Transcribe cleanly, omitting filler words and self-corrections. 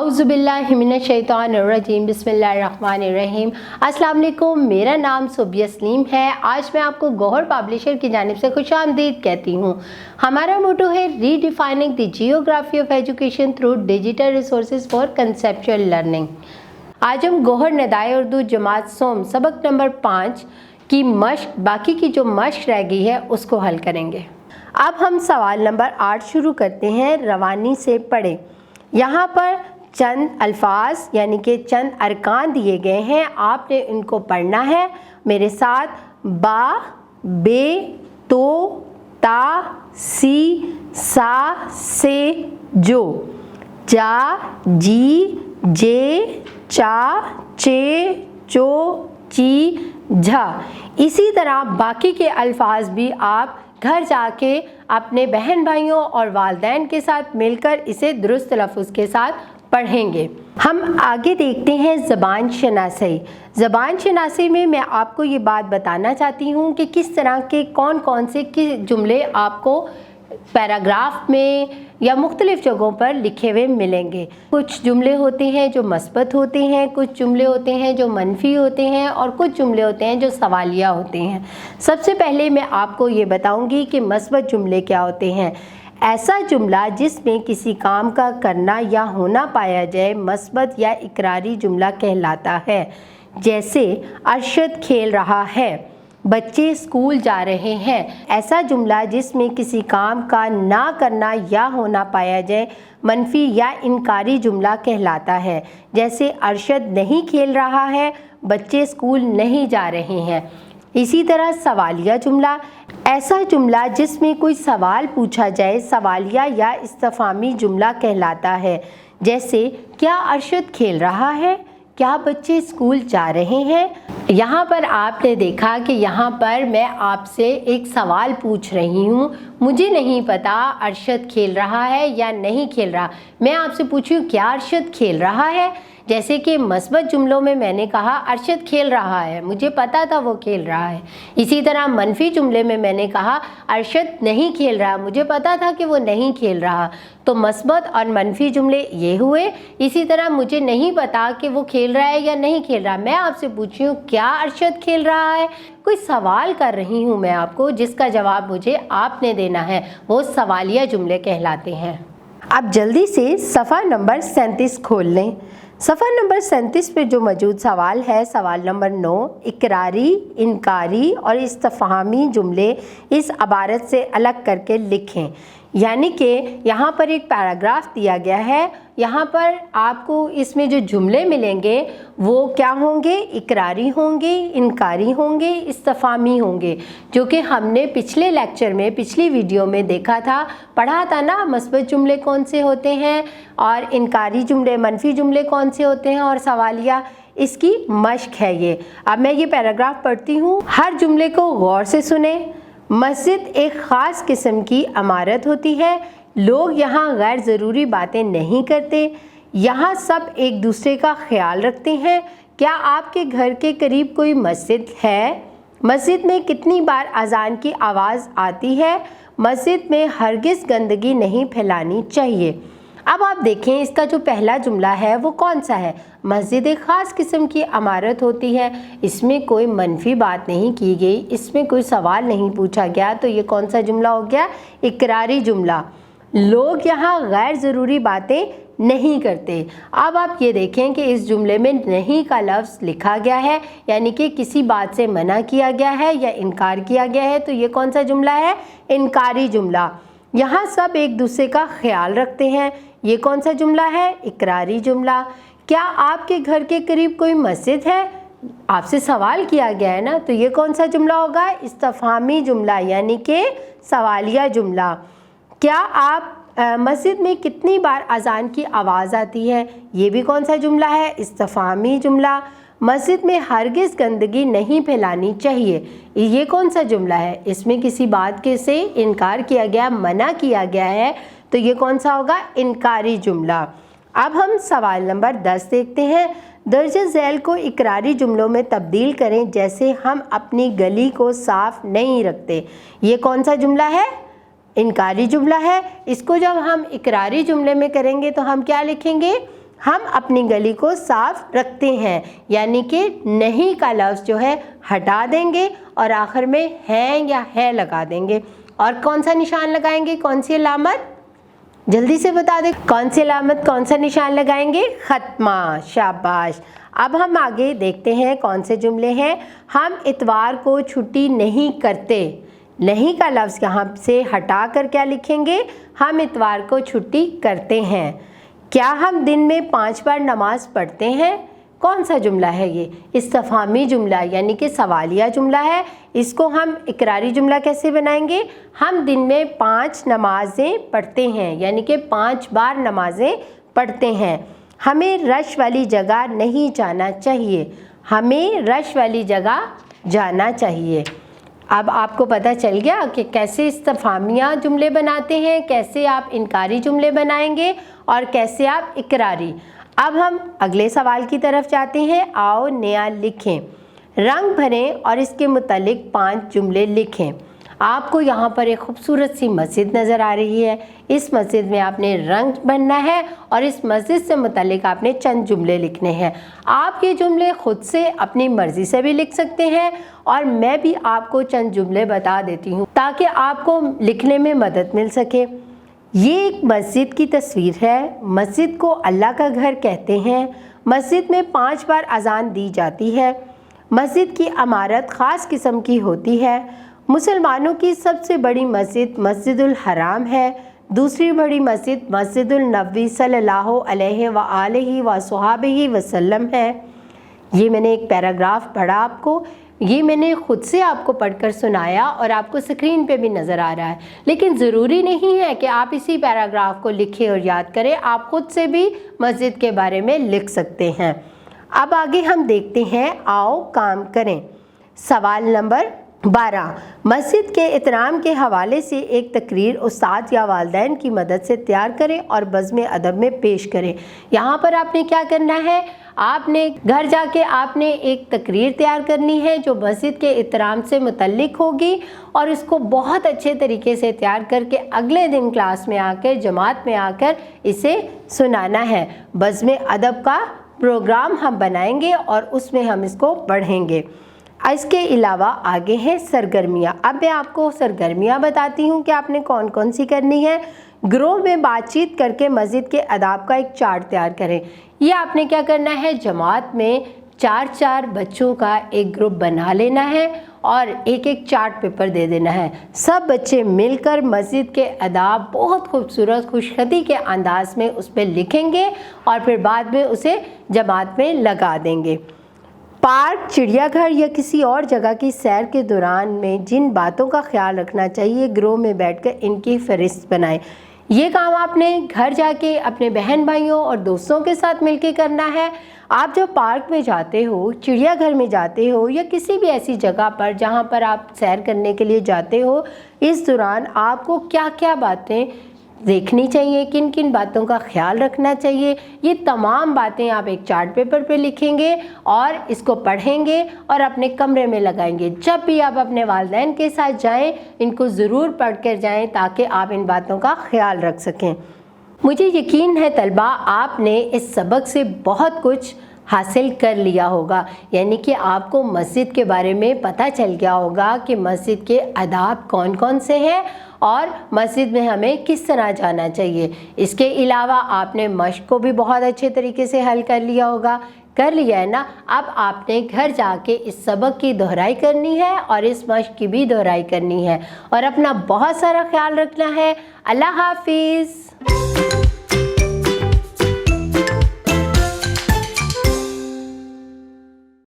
औज़ुबिल्लाहि मिनश्शैतानिर्रजीम बिस्मिल्लाहिर्रहमानिर्रहीम। अस्सलाम वालेकुम, मेरा नाम सुबिया सलीम है। आज मैं आपको गौहर पब्लिशर की जानिब से खुशामदीद कहती हूँ। हमारा मोटो है redefining the geography of education through digital resources for conceptual learning. आज हम गौहर निदाए उर्दू जमात सोम सबक नंबर 5 की मश्क, बाकी की जो मश्क रह गई है उसको हल करेंगे। अब हम सवाल नंबर 8 शुरू करते हैं। रवानी से पढ़े। यहाँ पर चंद अल्फाज यानी कि चंद अरकान दिए गए हैं, आपने इनको पढ़ना है मेरे साथ। बा, बे, तो, ता, सी, सा, से, जो, जा, जी, जे, चा, चे, चो, ची, झा। इसी तरह बाकी के अल्फाज भी आप घर जाके अपने बहन भाइयों और वालिदैन के साथ मिलकर इसे दुरुस्त लफ्ज़ के साथ पढ़ेंगे। हम आगे देखते हैं ज़बान शनासी। ज़बान शनासी में मैं आपको ये बात बताना चाहती हूँ कि किस तरह के कौन कौन से जुमले आपको पैराग्राफ में या मुख्तलिफ़ जगहों पर लिखे हुए मिलेंगे। कुछ जुमले होते हैं जो मस्बत होते हैं, कुछ जुमले होते हैं जो मनफी होते हैं और कुछ जुमले होते हैं जो सवालिया होते हैं। सबसे पहले मैं आपको ये बताऊंगी कि मस्बत जुमले क्या होते हैं। ऐसा जुमला जिसमें किसी काम का करना या होना पाया जाए मस्बत या इकरारी जुमला कहलाता है। जैसे अरशद खेल रहा है, बच्चे स्कूल जा रहे हैं। ऐसा जुमला जिसमें किसी काम का ना करना या होना पाया जाए मनफी या इनकारी जुमला कहलाता है। जैसे अरशद नहीं खेल रहा है, बच्चे स्कूल नहीं जा रहे हैं। इसी तरह सवालिया जुमला, ऐसा जुमला जिसमें कोई सवाल पूछा जाए सवालिया या इस्तिफामी जुमला कहलाता है। जैसे क्या अरशद खेल रहा है, क्या बच्चे स्कूल जा रहे हैं। यहाँ पर आपने देखा कि यहाँ पर मैं आपसे एक सवाल पूछ रही हूँ, मुझे नहीं पता अरशद खेल रहा है या नहीं खेल रहा। मैं आपसे पूछूँ क्या अरशद खेल रहा है। जैसे कि मस्बत जुमलों में मैंने कहा अरशद खेल रहा है, मुझे पता था वो खेल रहा है। इसी तरह मनफी जुमले में मैंने कहा अरशद नहीं खेल रहा, मुझे पता था कि वो नहीं खेल रहा। तो मस्बत और मनफी जुमले ये हुए। इसी तरह मुझे नहीं पता कि वो खेल रहा है या नहीं खेल रहा, मैं आपसे पूछी हूँ क्या अरशद खेल रहा है। कोई सवाल कर रही हूँ मैं आपको, जिसका जवाब मुझे आपने देना है, वो सवालिया जुमले कहलाते हैं। अब जल्दी से सफ़ा नंबर 37 खोल लें। सफ़ा नंबर 37 पे जो मौजूद सवाल है, सवाल नंबर 9, इकरारी, इनकारी और इस्तिफहामी जुमले इस इबारत से अलग करके लिखें। यानी कि यहाँ पर एक पैराग्राफ दिया गया है, यहाँ पर आपको इसमें जो जुमले मिलेंगे वो क्या होंगे, इकरारी होंगे, इनकारी होंगे, इस्तिफहामी होंगे, जो कि हमने पिछले लेक्चर में, पिछली वीडियो में देखा था, पढ़ा था ना। मस्बत जुमले कौन से होते हैं और इनकारी जुमले, मनफी जुमले कौन से होते हैं और सवालिया, इसकी मश्क है ये। अब मैं ये पैराग्राफ पढ़ती हूँ, हर जुमले को गौर से सुने। मस्जिद एक ख़ास किस्म की इमारत होती है। लोग यहाँ गैर ज़रूरी बातें नहीं करते। यहाँ सब एक दूसरे का ख्याल रखते हैं। क्या आपके घर के करीब कोई मस्जिद है? मस्जिद में कितनी बार अज़ान की आवाज़ आती है? मस्जिद में हरगिज़ गंदगी नहीं फैलानी चाहिए। अब आप देखें इसका जो पहला जुमला है वो कौन सा है। मस्जिद एक ख़ास किस्म की इमारत होती है, इसमें कोई मनफी बात नहीं की गई, इसमें कोई सवाल नहीं पूछा गया, तो ये कौन सा जुमला हो गया, इकरारी जुमला। लोग यहाँ गैर ज़रूरी बातें नहीं करते। अब आप ये देखें कि इस जुमले में नहीं का लफ्ज़ लिखा गया है, यानी कि किसी बात से मना किया गया है या इनकार किया गया है, तो ये कौन सा जुमला है, इनकारी जुमला। यहाँ सब एक दूसरे का ख्याल रखते हैं, ये कौन सा जुमला है, इकरारी जुमला। क्या आपके घर के करीब कोई मस्जिद है, आपसे सवाल किया गया है ना, तो ये कौन सा जुमला होगा, इस्तिफहामी जुमला यानी कि सवालिया जुमला। क्या आप मस्जिद में कितनी बार अज़ान की आवाज़ आती है, ये भी कौन सा जुमला है, इस्तिफहामी जुमला। मस्जिद में हरगिज़ गंदगी नहीं फैलानी चाहिए, ये कौन सा जुमला है, इसमें किसी बात के से इनकार किया गया, मना किया गया है, तो ये कौन सा होगा, इनकारी जुमला। अब हम सवाल नंबर 10 देखते हैं। दर्ज झैल को इकरारी जुमलों में तब्दील करें। जैसे हम अपनी गली को साफ़ नहीं रखते, ये कौन सा जुमला है, इनकारी जुमला है। इसको जब हम इकरारी जुमले में करेंगे तो हम क्या लिखेंगे, हम अपनी गली को साफ रखते हैं, यानी कि नहीं का लफ्ज़ जो है हटा देंगे और आखिर में हैं या है लगा देंगे। और कौन सा निशान लगाएंगे, कौन सी अलामत, जल्दी से बता दें, कौन सी अलामत, कौन सा निशान लगाएंगे, खत्मा, शाबाश। अब हम आगे देखते हैं कौन से जुमले हैं। हम इतवार को छुट्टी नहीं करते, नहीं का लफ्ज़ यहाँ से हटा कर क्या लिखेंगे, हम इतवार को छुट्टी करते हैं। क्या हम दिन में 5 बार नमाज़ पढ़ते हैं, कौन सा जुमला है ये, इस्तिफ़हामी जुमला यानी कि सवालिया जुमला है। इसको हम इकरारी जुमला कैसे बनाएंगे, हम दिन में 5 नमाज़ें पढ़ते हैं, यानी कि 5 बार नमाज़ें पढ़ते हैं। हमें रश वाली जगह नहीं जाना चाहिए, हमें रश वाली जगह जाना चाहिए। अब आपको पता चल गया कि कैसे इस्तिफ़हामिया जुमले बनाते हैं, कैसे आप इनकारी जुमले बनाएंगे और कैसे आप इकरारी। अब हम अगले सवाल की तरफ जाते हैं। आओ नया लिखें, रंग भरें और इसके मुतालिक 5 जुमले लिखें। आपको यहाँ पर एक खूबसूरत सी मस्जिद नज़र आ रही है। इस मस्जिद में आपने रंग भरना है और इस मस्जिद से मुतालिक आपने चंद जुमले लिखने हैं। आप ये जुमले ख़ुद से अपनी मर्ज़ी से भी लिख सकते हैं और मैं भी आपको चंद जुमले बता देती हूँ ताकि आपको लिखने में मदद मिल सके। ये एक मस्जिद की तस्वीर है। मस्जिद को अल्लाह का घर कहते हैं। मस्जिद में 5 बार अजान दी जाती है। मस्जिद की इमारत ख़ास किस्म की होती है। मुसलमानों की सबसे बड़ी मस्जिद मस्जिदुल हराम है। दूसरी बड़ी मस्जिद मस्जिदुल नबवी सल्लल्लाहु अलैहि व आलिहि व सहाबिहि वसल्लम है। ये मैंने एक पैराग्राफ पढ़ा आपको, ये मैंने ख़ुद से आपको पढ़कर सुनाया और आपको स्क्रीन पे भी नज़र आ रहा है, लेकिन ज़रूरी नहीं है कि आप इसी पैराग्राफ को लिखें और याद करें। आप ख़ुद से भी मस्जिद के बारे में लिख सकते हैं। अब आगे हम देखते हैं, आओ काम करें। सवाल नंबर 12, मस्जिद के एहतराम के हवाले से एक तकरीर उस्ताद या वालिदैन की मदद से तैयार करें और बज़्म अदब में पेश करें। यहाँ पर आपने क्या करना है, आपने घर जाके आपने एक तकरीर तैयार करनी है जो मस्जिद के एहतराम से मुतल्लिक होगी और इसको बहुत अच्छे तरीके से तैयार करके अगले दिन क्लास में आकर, जमात में आकर इसे सुनाना है। बज़्म अदब का प्रोग्राम हम बनाएंगे और उसमें हम इसको पढ़ेंगे। इसके अलावा आगे हैं सरगर्मियाँ। अब मैं आपको सरगर्मियाँ बताती हूँ कि आपने कौन कौन सी करनी है। ग्रोह में बातचीत करके मस्जिद के आदाब का एक चार्ट तैयार करें। ये आपने क्या करना है, जमात में 4-4 बच्चों का एक ग्रुप बना लेना है और एक एक चार्ट पेपर दे देना है। सब बच्चे मिलकर मस्जिद के आदाब बहुत खूबसूरत खुशखती के अंदाज में उस पर लिखेंगे और फिर बाद में उसे जमात में लगा देंगे। पार्क, चिड़ियाघर या किसी और जगह की सैर के दौरान में जिन बातों का ख्याल रखना चाहिए, ग्रोह में बैठकर इनकी फहरिस्त बनाएं। ये काम आपने घर जाके अपने बहन भाइयों और दोस्तों के साथ मिलकर करना है। आप जब पार्क में जाते हो, चिड़ियाघर में जाते हो या किसी भी ऐसी जगह पर जहाँ पर आप सैर करने के लिए जाते हो, इस दौरान आपको क्या क्या बातें देखनी चाहिए, किन किन बातों का ख्याल रखना चाहिए, ये तमाम बातें आप एक चार्ट पेपर पे लिखेंगे और इसको पढ़ेंगे और अपने कमरे में लगाएंगे। जब भी आप अपने वालिदैन के साथ जाएं, इनको ज़रूर पढ़ कर जाएं ताकि आप इन बातों का ख्याल रख सकें। मुझे यकीन है तलबा आपने इस सबक से बहुत कुछ हासिल कर लिया होगा, यानी कि आपको मस्जिद के बारे में पता चल गया होगा कि मस्जिद के आदाब कौन कौन से हैं और मस्जिद में हमें किस तरह जाना चाहिए। इसके अलावा आपने मश्क को भी बहुत अच्छे तरीके से हल कर लिया होगा। कर लिया है ना। अब आपने घर जाके इस सबक की दोहराई करनी है और इस मश्क की भी दोहराई करनी है और अपना बहुत सारा ख्याल रखना है। अल्लाह हाफिज़।